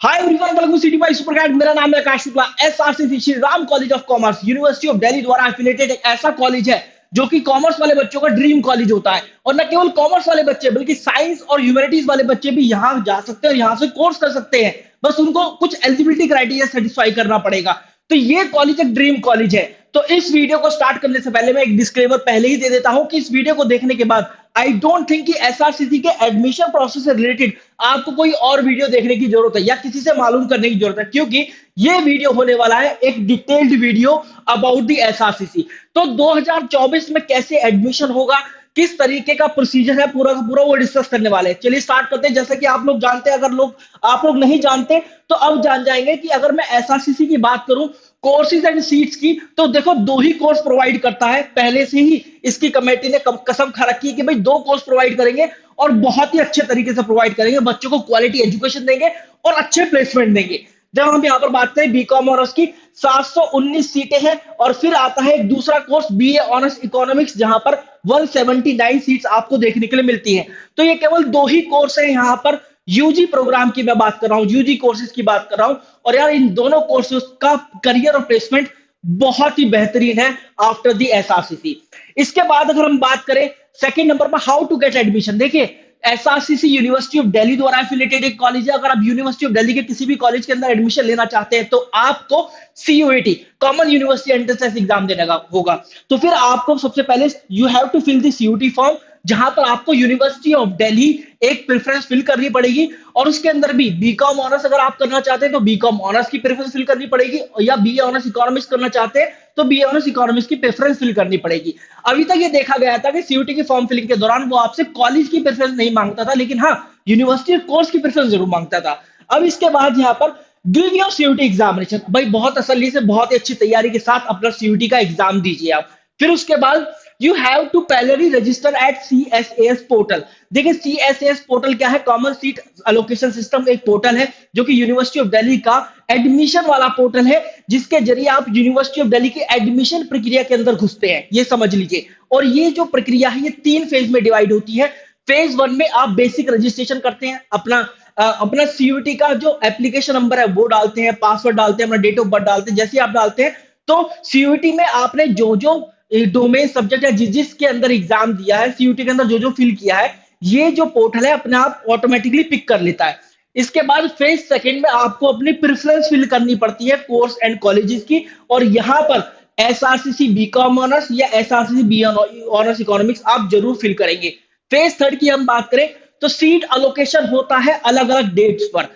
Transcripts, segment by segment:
Hi everyone, welcome to city by Supercat. मेरा नाम है Akash Shukla. SRC Shri Ram College of Commerce University of Delhi द्वारा affiliated एक ऐसा कॉलेज है जो कि कॉमर्स वाले बच्चों का ड्रीम कॉलेज होता है। और न केवल कॉमर्स वाले बच्चे बल्कि साइंस और ह्यूमैनिटीज वाले बच्चे भी यहाँ जा सकते हैं और यहाँ से कोर्स कर सकते हैं। बस उनको कुछ एलिजिबिलिटी क्राइटेरिया सेटिस्फाई करना पड़ेगा। तो ये कॉलेज एक ड्रीम कॉलेज है। तो इस वीडियो को स्टार्ट करने से पहले मैं एक डिस्क्लेमर पहले ही दे देता हूं कि इस वीडियो को देखने के बाद आई डोंट थिंक कि एसआरसीसी के एडमिशन प्रोसेस से रिलेटेड आपको कोई और वीडियो देखने की जरूरत है या किसी से मालूम करने की जरूरत है, क्योंकि ये वीडियो होने वाला है एक detailed video about the SRCC. तो 2024 में कैसे एडमिशन होगा, किस तरीके का प्रोसीजर है, पूरा का पूरा वो डिस्कस करने वाले हैं। चलिए स्टार्ट करते हैं। जैसे कि आप लोग जानते हैं, अगर आप लोग नहीं जानते तो अब जान जाएंगे कि अगर मैं एसआरसीसी की बात करूं कोर्सेज एंड सीट्स की, तो देखो दो ही कोर्स प्रोवाइड करता है। पहले से ही इसकी कमेटी ने कसम खा रखी है कि भाई दो कोर्स प्रोवाइड करेंगे और बहुत ही अच्छे तरीके से प्रोवाइड करेंगे, बच्चों को क्वालिटी एजुकेशन देंगे और अच्छे प्लेसमेंट देंगे। जब हम यहाँ पर बात करें बीकॉम ऑनर्स की, 719 सीटें हैं। और फिर आता है एक दूसरा कोर्स बीए ऑनर्स इकोनॉमिक्स, जहां पर 179 सीट्स आपको देखने के लिए मिलती हैं। तो ये केवल दो ही कोर्स है यहाँ पर। यूजी प्रोग्राम की मैं बात कर रहा हूं, यूजी कोर्सेज की बात कर रहा हूं। और यार इन दोनों कोर्सेज का करियर और प्लेसमेंट बहुत ही बेहतरीन है आफ्टर दी एसआरसीसी। इसके बाद अगर हम बात करें सेकंड नंबर पर हाउ टू गेट एडमिशन, देखिए एसआरसीसी यूनिवर्सिटी ऑफ दिल्ली द्वारा एफिलिएटेड एक कॉलेज है। अगर आप यूनिवर्सिटी ऑफ दिल्ली के किसी भी कॉलेज के अंदर एडमिशन लेना चाहते हैं तो आपको CUET common university entrance exam देने का होगा। तो फिर आपको सबसे पहले you have to fill the CUET form, जहां पर आपको यूनिवर्सिटी ऑफ दिल्ली एक प्रेफरेंस फिल करनी पड़ेगी। और उसके अंदर भी बीकॉम ऑनर्स अगर आप करना चाहते हैं तो बीकॉम ऑनर्स की प्रेफरेंस फिल करनी पड़ेगी, या बीए ऑनर्स इकोनॉमिक्स करना चाहते हैं तो बीए ऑनर्स इकोनॉमिक्स की प्रेफरेंस फिल करनी पड़ेगी। अभी तक ये देखा गया था कि सीयूटी की फॉर्म फिलिंग के दौरान वो आपसे कॉलेज की प्रेफरेंस नहीं मांगता था, लेकिन हाँ यूनिवर्सिटी कोर्स की प्रेफरेंस जरूर मांगता था। अब इसके बाद यहाँ पर गिव योर सीयूटी एग्जामिनेशन, भाई बहुत तसल्ली से बहुत ही अच्छी तैयारी के साथ अपना सीयूटी का एग्जाम दीजिए आप। फिर उसके बाद यू हैव टू पहले रजिस्टर एट सीएसएस पोर्टल। देखिए सीएसएस पोर्टल क्या है, कॉमन सीट एलोकेशन सिस्टम एक पोर्टल है जो कि यूनिवर्सिटी ऑफ दिल्ली का एडमिशन वाला पोर्टल है, जिसके जरिए आप यूनिवर्सिटी ऑफ दिल्ली की एडमिशन प्रक्रिया के अंदर घुसते हैं, ये समझ लीजिए। और ये जो प्रक्रिया है ये 3 फेज में डिवाइड होती है। फेज 1 में आप बेसिक रजिस्ट्रेशन करते हैं, अपना सीयूटी का जो एप्लीकेशन नंबर है वो डालते हैं, पासवर्ड डालते हैं, अपना डेट ऑफ बर्थ डालते हैं। जैसे आप डालते हैं तो सीयूटी में आपने जो जो डोमेन सब्जेक्ट है जिसके अंदर एग्जाम दिया है, सीयूटी के अंदर जो जो फिल किया है, ये जो पोर्टल है अपने आप ऑटोमेटिकली पिक कर लेता है। इसके बाद फेज सेकंड में आपको अपनी प्रेफरेंस फिल करनी पड़ती है कोर्स एंड कॉलेजेस की। और यहां पर एसआरसीसी बीकॉम ऑनर्स या एसआरसीसी बी ऑनर्स इकोनॉमिक्स आप जरूर फिल करेंगे। फेज थर्ड की हम बात करें तो सीट अलोकेशन होता है अलग अलग डेट्स पर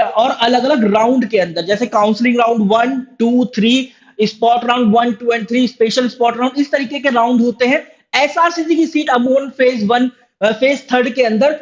और अलग अलग राउंड के अंदर, जैसे counselling round 1, 2, 3, spot round 1, 2 and 3, special spot round, इस तरीके के राउंड होते हैं। एसआरसीसी की सीट अमूमन फेज थर्ड के अंदर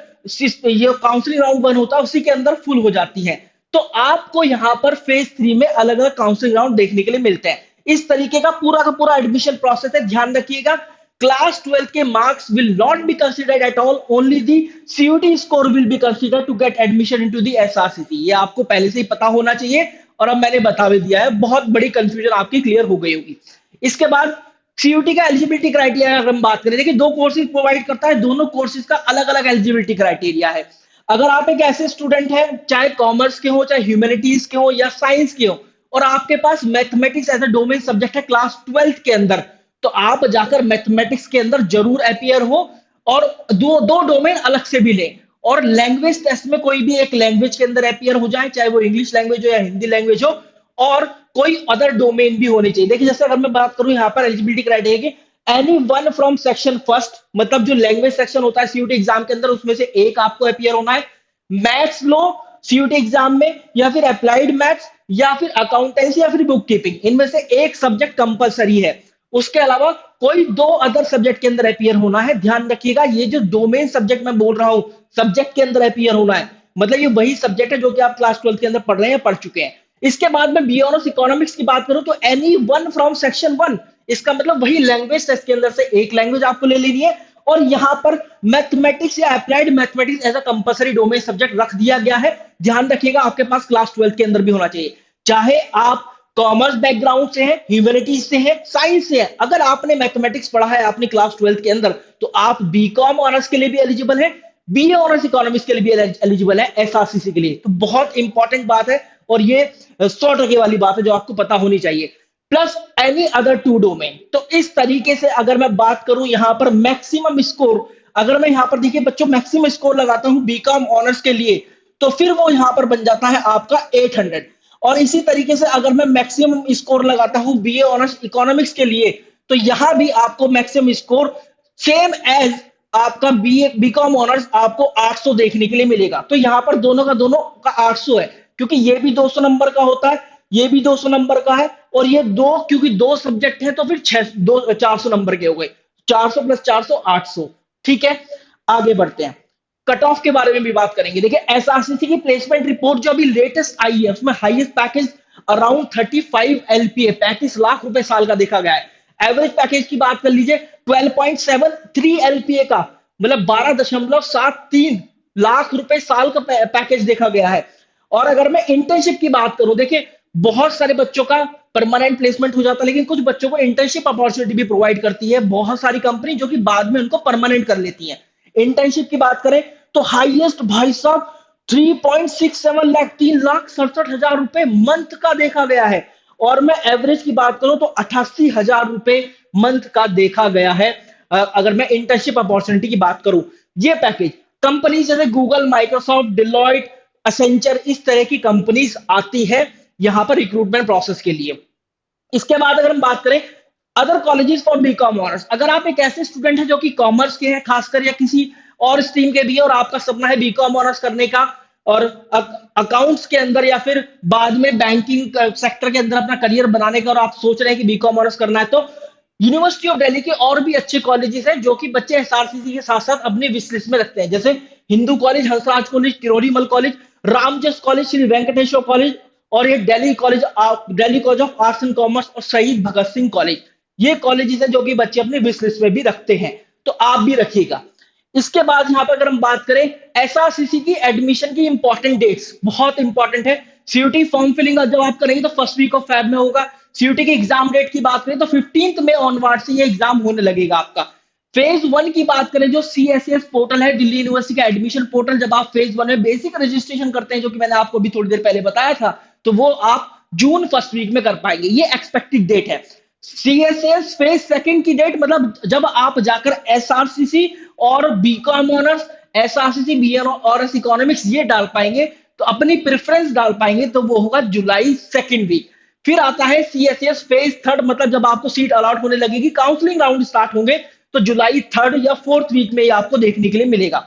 ये काउंसलिंग राउंड 1 होता है उसी के अंदर फुल हो जाती है। तो आपको यहां पर फेज 3 में अलग अलग काउंसलिंग राउंड देखने के लिए मिलते हैं। इस तरीके का पूरा एडमिशन प्रोसेस है। ध्यान रखिएगा, क्लास 12 के marks will not be considered at all, only the CUET score will be considered to get admission into the SRCC. ये आपको पहले से ही पता होना चाहिए और अब मैंने बता भी दिया है, बहुत बड़ी कंफ्यूजन आपकी क्लियर हो गई होगी। इसके बाद सीयूटी का एलिजिबिलिटी क्राइटेरिया अगर हम बात करें, देखिए 2 कोर्सेज प्रोवाइड करता है, दोनों कोर्सेज का अलग अलग एलिजिबिलिटी क्राइटेरिया है। अगर आप एक ऐसे स्टूडेंट हैं चाहे कॉमर्स के हो, चाहे ह्यूमैनिटीज के हो या साइंस के हो, और आपके पास mathematics as a domain subject है क्लास 12 के अंदर, तो आप जाकर मैथमेटिक्स के अंदर जरूर अपियर हो और दो डोमेन अलग से भी लें। और लैंग्वेज टेस्ट में कोई भी एक लैंग्वेज के अंदर अपियर हो जाए, चाहे वो इंग्लिश लैंग्वेज हो या हिंदी लैंग्वेज हो, और कोई अदर डोमेन भी होनी चाहिए। देखिए जैसे अगर मैं बात करूं यहाँ पर एलिजिबिलिटी क्राइटेरिया की, any one from section first, मतलब जो लैंग्वेज सेक्शन होता है सीयूटी एग्जाम के अंदर उसमें से एक आपको अपियर होना है। मैथ्स लो सीयूटी एग्जाम में, या फिर अप्लाइड मैथ्स, या फिर अकाउंटेंसी, या फिर बुक कीपिंग, इनमें से एक सब्जेक्ट कंपलसरी है। उसके अलावा कोई 2 अदर सब्जेक्ट के अंदर अपियर होना है। ध्यान रखिएगा, ये जो डोमेन सब्जेक्ट मैं बोल रहा हूं सब्जेक्ट के अंदर अपियर होना है, मतलब ये वही सब्जेक्ट है जो कि आप क्लास 12 के अंदर पढ़ रहे हैं, पढ़ चुके हैं। इसके बाद में बी ऑनर्स इकोनॉमिक्स की बात करूं तो एनी वन फ्रॉम सेक्शन 1, इसका मतलब वही लैंग्वेज टेस्ट के अंदर से एक लैंग्वेज आपको ले लेनी है। और यहां पर मैथमेटिक्स या applied mathematics as a compulsory domain subject रख दिया गया है। ध्यान रखिएगा आपके पास क्लास 12 के अंदर भी होना चाहिए, चाहे आप कॉमर्स बैकग्राउंड से है, ह्यूमैनिटीज से है, साइंस से है। अगर आपने मैथमेटिक्स पढ़ा है अपनी क्लास 12 के अंदर तो आप बीकॉम ऑनर्स के लिए भी एलिजिबल है, बीए ऑनर्स इकोनॉमिक्स के लिए भी एलिजिबल है एसआरसीसी के लिए। तो बहुत इंपॉर्टेंट बात है और ये 100% वाली बात है जो आपको पता होनी चाहिए। Plus any other two domain. तो इस तरीके से अगर मैं बात करूं यहां पर मैक्सिमम स्कोर, अगर मैं यहां पर देखिए बच्चों मैक्सिमम स्कोर लगाता हूं बीकॉम ऑनर्स के लिए, तो फिर वो यहां पर बन जाता है आपका 800। और इसी तरीके से अगर मैं मैक्सिमम स्कोर लगाता हूं बीए ऑनर्स इकोनॉमिक्स के लिए, तो यहां भी आपको मैक्सिमम स्कोर सेम एज आपका बीए बीकॉम ऑनर्स आपको 800 देखने के लिए मिलेगा। तो यहां पर दोनों का 800 है, क्योंकि ये भी 200 नंबर का होता है, ये भी 200 नंबर का है, और ये दो क्योंकि दो सब्जेक्ट हैं तो फिर 400 नंबर के हो गए। 400 प्लस 400 800। ठीक है, आगे बढ़ते हैं, कट ऑफ के बारे में भी बात करेंगे। देखिए एसआरसीसी की प्लेसमेंट रिपोर्ट जो अभी लेटेस्ट आई है उसमें highest package around 35 LPA 35 lakh रुपए साल का देखा गया है। एवरेज पैकेज की बात कर लीजिए 12.73 एलपीए का, मतलब 12.73 लाख रुपए साल का पैकेज देखा गया है। और अगर मैं इंटर्नशिप की बात करूं, देखिए बहुत सारे बच्चों का परमानेंट प्लेसमेंट हो जाता है, लेकिन कुछ बच्चों को इंटर्नशिप अपॉर्चुनिटी भी प्रोवाइड करती है बहुत सारी कंपनी, जो कि बाद में उनको परमानेंट कर लेती है। इंटर्नशिप की बात करें तो हाईएस्ट भाई साहब 3.67 लाख 3,67,000 रुपए मंथ का देखा गया है। और मैं एवरेज की बात करूं तो 88,000 रुपए मंथ का देखा गया है। अगर मैं इंटर्नशिप अपॉर्चुनिटी की बात करूं, ये पैकेज कंपनी जैसे गूगल, माइक्रोसॉफ्ट, डिलॉयट, असेंचर, इस तरह की कंपनीज आती है यहां पर रिक्रूटमेंट प्रोसेस के लिए। इसके बाद अगर हम बात करें other colleges for BCom honours, अगर आप एक ऐसे स्टूडेंट हैं जो कि कॉमर्स के हैं खासकर, या किसी और स्ट्रीम के भी है और आपका सपना है बीकॉम ऑनर्स करने का, और अकाउंट्स के अंदर या फिर बाद में बैंकिंग सेक्टर के अंदर अपना करियर बनाने का, और आप सोच रहे हैं कि बीकॉम ऑनर्स करना है, तो यूनिवर्सिटी ऑफ दिल्ली के और भी अच्छे कॉलेजेस हैं जो कि बच्चे एसआरसीसी के साथ साथ अपनी विश लिस्ट में रखते हैं, जैसे Hindu college, Hansraj college, Kirorimal college, Ramjas college, Shri Venkateswara college, और ये Delhi college of arts and commerce, और शहीद भगत सिंह कॉलेज। ये कॉलेजेस हैं जो कि बच्चे अपनी विश लिस्ट में भी रखते हैं, तो आप भी रखिएगा। इसके बाद यहां पर अगर हम बात करें एसआरसीसी की एडमिशन की इंपॉर्टेंट डेट्स, बहुत इंपॉर्टेंट है। सीयूटी फॉर्म फिलिंग जब आप करेंगे तो फर्स्ट वीक ऑफ फेब में होगा। सीयूटी की एग्जाम डेट की बात करें तो 15 में ऑनवर्ड से ये एग्जाम होने लगेगा आपका। फेज 1 की बात करें जो सीएसएस पोर्टल है, दिल्ली यूनिवर्सिटी का एडमिशन पोर्टल, जब आप फेज 1 में बेसिक रजिस्ट्रेशन करते हैं, जो कि मैंने आपको भी थोड़ी देर पहले बताया था, तो वो आप जून फर्स्ट वीक में कर पाएंगे, ये एक्सपेक्टेड डेट है। सीएसएस फेज सेकंड की डेट, मतलब जब आप जाकर एसआरसीसी और BCom honours, SRCC B honours economics ये डाल पाएंगे, तो अपनी प्रेफरेंस डाल पाएंगे, तो वो होगा जुलाई सेकंड वीक। फिर आता है सीएसएस फेज थर्ड, मतलब जब आपको सीट अलॉट होने लगेगी, काउंसलिंग राउंड स्टार्ट होंगे, तो जुलाई थर्ड या फोर्थ वीक में ये आपको देखने के लिए मिलेगा।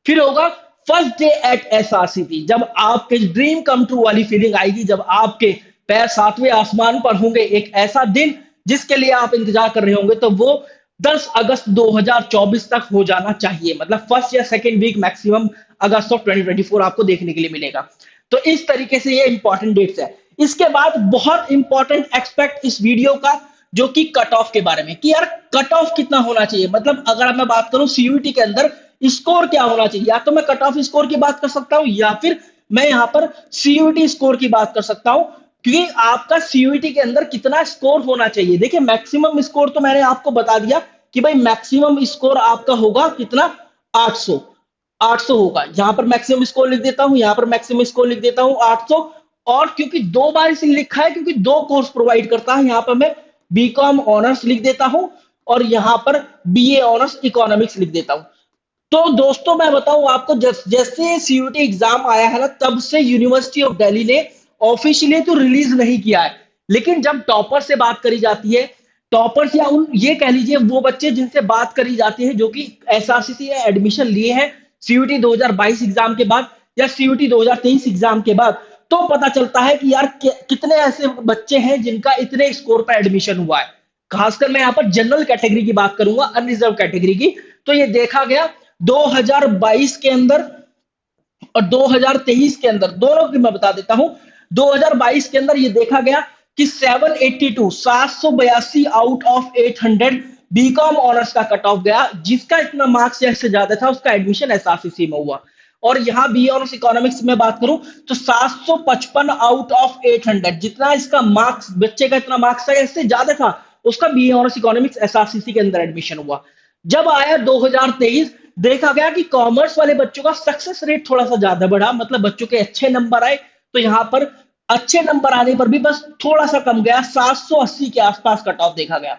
फिर होगा फर्स्ट डे एट एसआरसीसी, जब आपके ड्रीम कम ट्रू वाली फीलिंग आएगी, जब आपके पैर सातवें आसमान पर होंगे, एक ऐसा दिन जिसके लिए आप इंतजार कर रहे होंगे, तो वो 10 अगस्त 2024 तक हो जाना चाहिए, मतलब फर्स्ट या second week maximum August of 2024 आपको देखने के लिए मिलेगा। तो इस तरीके से ये इंपॉर्टेंट डेट्स है। इसके बाद बहुत इंपॉर्टेंट एक्सपेक्ट इस वीडियो का, जो कि कट ऑफ के बारे में, कि यार कट ऑफ कितना होना चाहिए, मतलब अगर मैं बात करूं सीयूटी के अंदर स्कोर क्या होना चाहिए, या तो मैं कट ऑफ स्कोर की बात कर सकता हूं, या फिर मैं यहां पर सीयूटी स्कोर की बात कर सकता हूं, क्योंकि आपका सीयूटी के अंदर कितना स्कोर होना चाहिए। देखिए मैक्सिमम स्कोर तो मैंने आपको बता दिया कि भाई मैक्सिमम स्कोर आपका होगा कितना, 800। 800 होगा, यहां पर मैक्सिमम स्कोर लिख देता हूं, यहां पर मैक्सिमम स्कोर लिख देता हूं 800। और क्योंकि दो बार इसे लिखा है, क्योंकि दो कोर्स प्रोवाइड करता है, यहां पर मैं बीकॉम ऑनर्स लिख देता हूं, और यहां पर बीए ऑनर्स इकोनॉमिक्स लिख देता हूं। तो दोस्तों मैं बताऊं आपको, जैसे सीयूटी एग्जाम आया है ना, तब से यूनिवर्सिटी ऑफ दिल्ली ने ऑफिशियली तो रिलीज नहीं किया है, लेकिन जब टॉपर से बात करी जाती है, टॉपर्स या उन ये कह लीजिए वो बच्चे जिनसे बात करी जाती है जो कि एसआरसीसी में एडमिशन लिए हैं सीयूटी 2022 एग्जाम के बाद या सीयूटी 2023 एग्जाम के बाद, तो पता चलता है कि यार कितने ऐसे बच्चे हैं जिनका इतने स्कोर पर एडमिशन हुआ है। खासकर मैं यहाँ पर जनरल कैटेगरी की बात करूंगा, अनरिजर्व कैटेगरी की। तो ये देखा गया 2022 के अंदर और 2023 के अंदर, दोनों की मैं बता देता हूं। 2022 के अंदर ये देखा गया कि 782 आउट ऑफ 800 बीकॉम ऑनर्स का कट ऑफ गया, जिसका इतना मार्क्स जैसे ज्यादा था उसका एडमिशन एसआरसीसी में हुआ। और यहां बी ऑनर्स इकोनॉमिक्स में बात करूं तो 755 आउट ऑफ 800, जितना इसका मार्क्स बच्चे का इतना मार्क्स था, इससे ज्यादा था, उसका बी ऑनर्स इकोनॉमिक्स एसआरसीसी के अंदर एडमिशन हुआ। जब आया 2023, देखा गया कि कॉमर्स वाले बच्चों का सक्सेस रेट थोड़ा सा ज्यादा बढ़ा, मतलब बच्चों के अच्छे नंबर आए, तो यहाँ पर अच्छे नंबर आने पर भी बस थोड़ा सा कम गया, 780 के आसपास कट ऑफ देखा गया।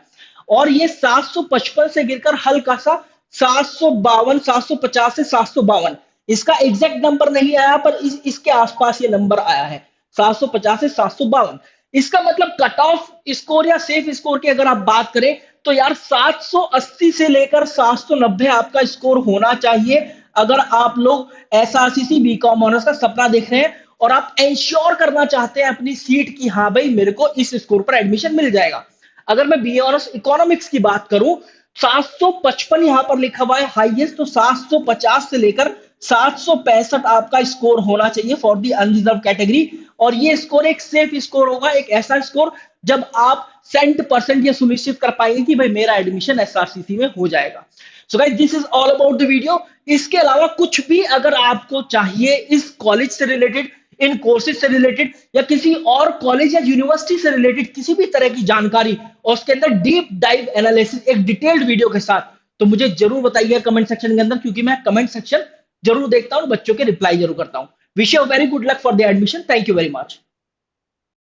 और ये 755 से गिरकर हल्का सा 752, 750 से 752, इसका एग्जैक्ट नंबर नहीं आया पर इसके आसपास ये नंबर आया है, 750 से 752। इसका मतलब कट ऑफ स्कोर या सेफ स्कोर की अगर आप बात करें तो यार 780 से लेकर 790 आपका स्कोर होना चाहिए, अगर आप लोग एसआरसीसी बीकॉम ऑनर्स का सपना देख रहे हैं और आप इंश्योर करना चाहते हैं अपनी सीट की, हाँ भाई मेरे को इस स्कोर पर एडमिशन मिल जाएगा। अगर मैं बीए ऑनर्स इकोनॉमिक्स की बात करूं, 755 यहां पर लिखा हुआ है हाईएस्ट, तो 750 से लेकर 765 आपका स्कोर होना चाहिए फॉर दी अनरिजर्व कैटेगरी। और ये स्कोर एक सेफ स्कोर होगा, एक ऐसा स्कोर जब आप 100% ये सुनिश्चित कर पाएंगे कि भाई मेरा एडमिशन एसआरसीसी में हो जाएगा। So guys this is all about the video. इसके अलावा कुछ भी अगर आपको चाहिए इस कॉलेज से रिलेटेड, इन कोर्सेज से रिलेटेड, या किसी और कॉलेज या यूनिवर्सिटी से रिलेटेड किसी भी तरह की जानकारी और उसके अंदर डीप डाइव एनालिसिस एक डिटेल्ड वीडियो के साथ, तो मुझे जरूर बताइए कमेंट सेक्शन के अंदर, क्योंकि मैं कमेंट सेक्शन जरूर देखता हूं, बच्चों के रिप्लाई जरूर करता हूं। Wish you very good luck for the admission. Thank you very much.